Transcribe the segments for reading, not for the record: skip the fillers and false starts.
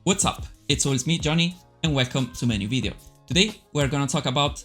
What's up? It's always me, Johnny, and welcome to my new video. Today we're gonna talk about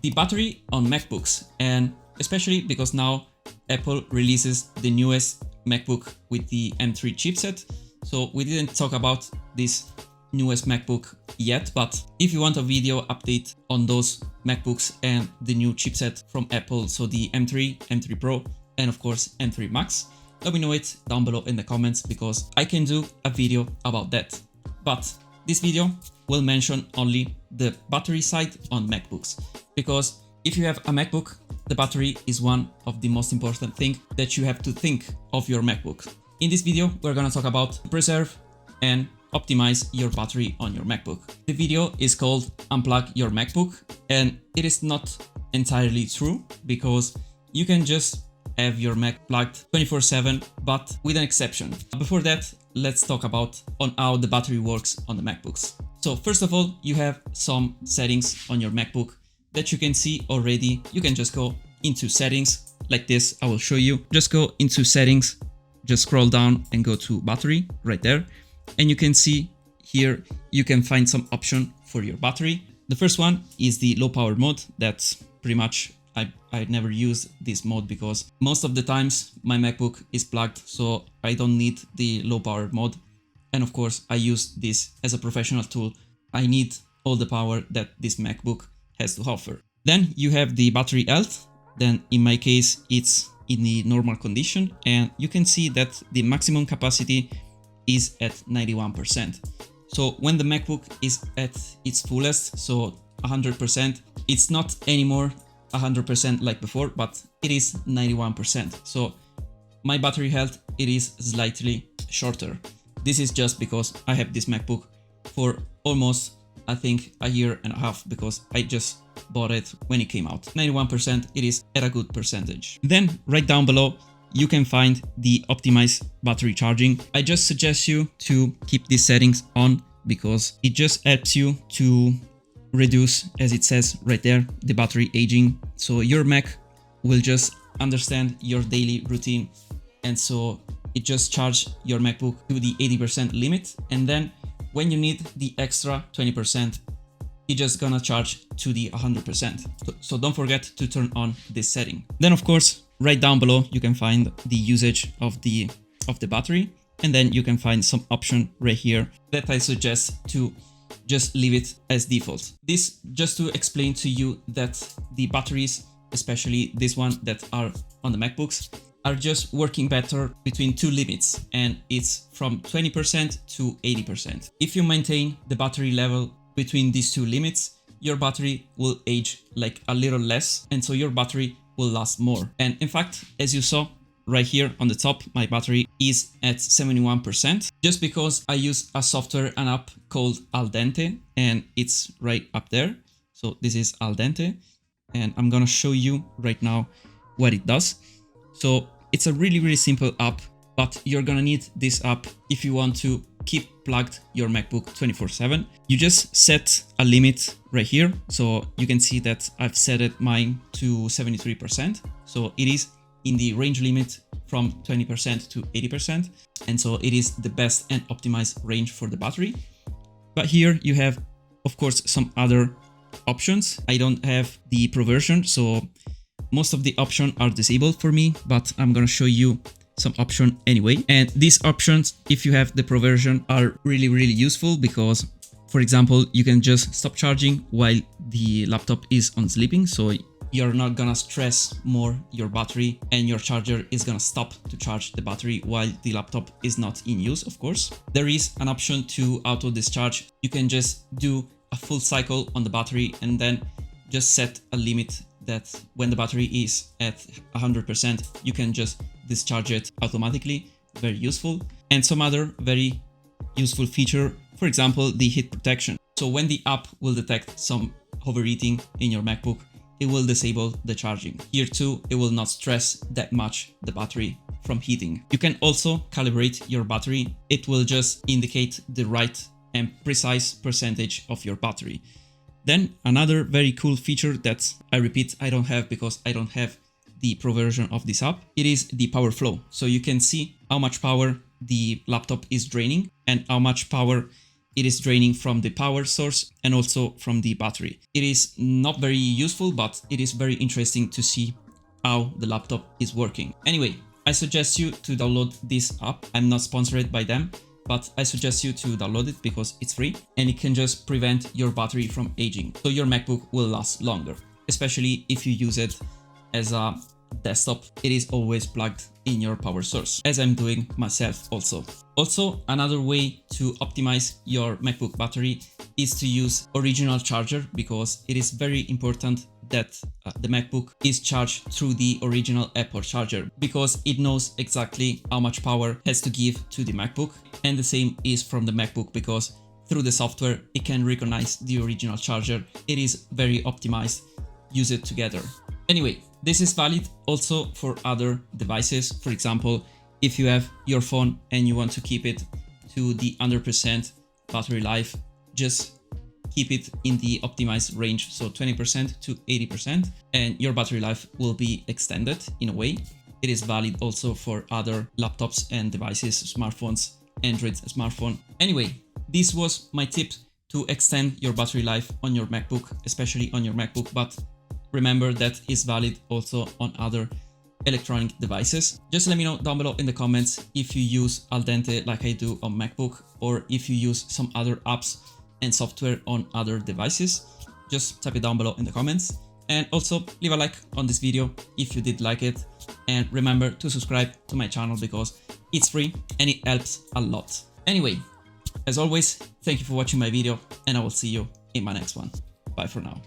the battery on MacBooks, and especially because now Apple releases the newest MacBook with the M3 chipset. So we didn't talk about this newest MacBook yet, but if you want a video update on those MacBooks and the new chipset from Apple, so the M3, M3 Pro, and of course M3 Max, let me know it down below in the comments because I can do a video about that. But this video will mention only the battery side on MacBooks, because if you have a MacBook, the battery is one of the most important things that you have to think of your MacBook. In this video, we're gonna talk about preserve and optimize your battery on your MacBook. The video is called Unplug Your MacBook, and it is not entirely true because you can just have your Mac plugged 24/7, but with an exception. Before that, let's talk about on how the battery works on the MacBooks. So first of all, you have some settings on your MacBook that you can see already. You can just go into settings like this. I will show you. Just go into settings, just scroll down and go to battery right there. And you can see here, you can find some option for your battery. The first one is the low power mode. That's pretty much, I never use this mode because most of the times my MacBook is plugged, so I don't need the low power mode. And of course, I use this as a professional tool. I need all the power that this MacBook has to offer. Then you have the battery health. Then in my case, it's in the normal condition, and you can see that the maximum capacity is at 91%. So when the MacBook is at its fullest, so 100%, it's not anymore 100% like before, but it is 91%. So my battery health, it is slightly shorter. This is just because I have this MacBook for almost, I think, a year and a half, because I just bought it when it came out. 91%, it is at a good percentage. Then right down below, you can find the optimized battery charging. I just suggest you to keep these settings on because it just helps you to reduce, as it says right there, the battery aging. So your Mac will just understand your daily routine, and so it just charge your MacBook to the 80% limit, and then when you need the extra 20%, it's just gonna charge to the 100%. So don't forget to turn on this setting. Then of course, right down below, you can find the usage of the battery, and then you can find some option right here that I suggest to just leave it as default. This just to explain to you that the batteries, especially this one that are on the MacBooks, are just working better between two limits, and it's from 20% to 80%. If you maintain the battery level between these two limits, your battery will age like a little less, and so your battery will last more. And in fact, as you saw right here on the top, my battery is at 71%, just because I use a software, an app called Al Dente, and it's right up there. So this is Al Dente, and I'm gonna show you right now what it does. So it's a really simple app, but you're gonna need this app if you want to keep plugged your MacBook 24/7. You just set a limit right here. So you can see that I've set it mine to 73%. So it is in the range limit from 20% to 80%. And so it is the best and optimized range for the battery. But here you have, of course, some other options. I don't have the Pro version, so most of the options are disabled for me, but I'm gonna show you some option anyway. And these options, if you have the Pro version, are really useful because, for example, you can just stop charging while the laptop is on sleeping. So you're not gonna stress more your battery, and your charger is gonna stop to charge the battery while the laptop is not in use, of course. There is an option to auto discharge. You can just do a full cycle on the battery and then just set a limit that when the battery is at 100%, you can just discharge it automatically. Very useful. And some other very useful feature, for example, the heat protection. So when the app will detect some overheating in your MacBook, it will disable the charging. Here too, it will not stress that much the battery from heating. You can also calibrate your battery. It will just indicate the right and precise percentage of your battery. Then another very cool feature that I repeat, I don't have because I don't have the Pro version of this app, it is the power flow. So you can see how much power the laptop is draining and how much power it is draining from the power source and also from the battery. It is not very useful, but it is very interesting to see how the laptop is working. Anyway, I suggest you to download this app. I'm not sponsored by them, but I suggest you to download it because it's free and it can just prevent your battery from aging. So your MacBook will last longer, especially if you use it as a desktop. It is always plugged in your power source, as I'm doing myself also. Also, another way to optimize your MacBook battery is to use original charger, because it is very important that the MacBook is charged through the original Apple charger, because it knows exactly how much power it has to give to the MacBook. And the same is from the MacBook, because through the software it can recognize the original charger. It is very optimized. Use it together. Anyway, this is valid also for other devices. For example, if you have your phone and you want to keep it to the 100% battery life, just keep it in the optimized range, so 20% to 80%, and your battery life will be extended in a way. It is valid also for other laptops and devices, smartphones, Android smartphone. Anyway, this was my tip to extend your battery life on your MacBook, especially on your MacBook, but remember that is valid also on other electronic devices. Just let me know down below in the comments if you use Al Dente like I do on MacBook, or if you use some other apps and software on other devices. Just type it down below in the comments. And also leave a like on this video if you did like it. And remember to subscribe to my channel because it's free and it helps a lot. Anyway, as always, thank you for watching my video and I will see you in my next one. Bye for now.